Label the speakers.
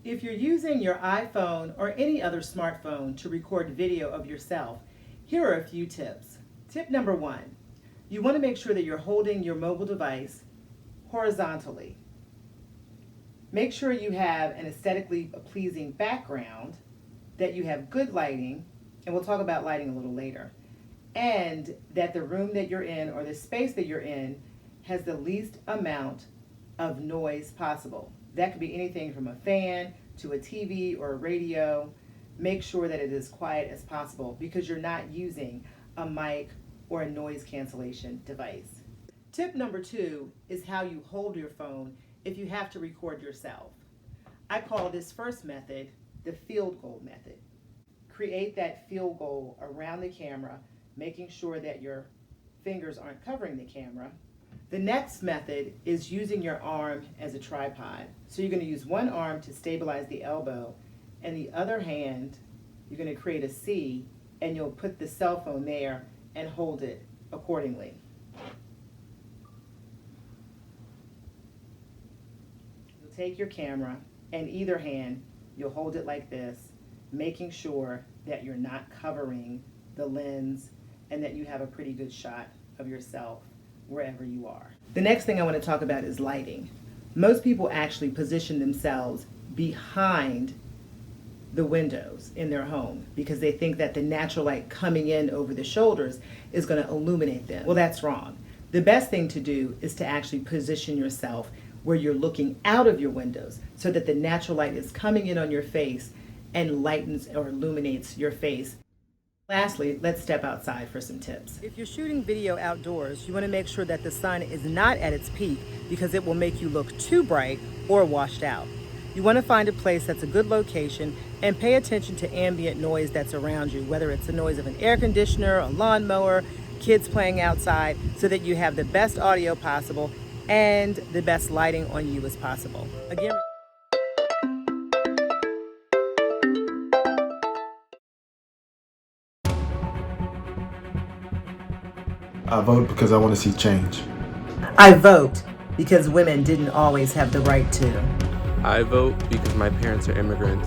Speaker 1: If you're using your iPhone or any other smartphone to record video of yourself, here are a few tips. Tip number 1, you want to make sure that you're holding your mobile device horizontally. Make sure you have an aesthetically pleasing background, that you have good lighting, and we'll talk about lighting a little later, and that the room that you're in or the space that you're in has the least amount of noise possible. That could be anything from a fan to a TV or a radio. Make sure that it is quiet as possible because you're not using a mic or a noise cancellation device. Tip number 2 is how you hold your phone if you have to record yourself. I call this first method the field goal method. Create that field goal around the camera, making sure that your fingers aren't covering the camera. The next method is using your arm as a tripod. So you're going to use one arm to stabilize the elbow, and the other hand, you're going to create a C, and you'll put the cell phone there and hold it accordingly. You'll take your camera, and either hand, you'll hold it like this, making sure that you're not covering the lens and that you have a pretty good shot of yourself wherever you are. The next thing I want to talk about is lighting. Most people actually position themselves behind the windows in their home because they think that the natural light coming in over the shoulders is going to illuminate them. Well, that's wrong. The best thing to do is to actually position yourself where you're looking out of your windows so that the natural light is coming in on your face and lightens or illuminates your face. Lastly, let's step outside for some tips. If you're shooting video outdoors, you want to make sure that the sun is not at its peak because it will make you look too bright or washed out. You want to find a place that's a good location and pay attention to ambient noise that's around you, whether it's the noise of an air conditioner, a lawnmower, kids playing outside, so that you have the best audio possible and the best lighting on you as possible. Again,
Speaker 2: I vote because I want to see change.
Speaker 1: I vote because women didn't always have the right to.
Speaker 3: I vote because my parents are immigrants.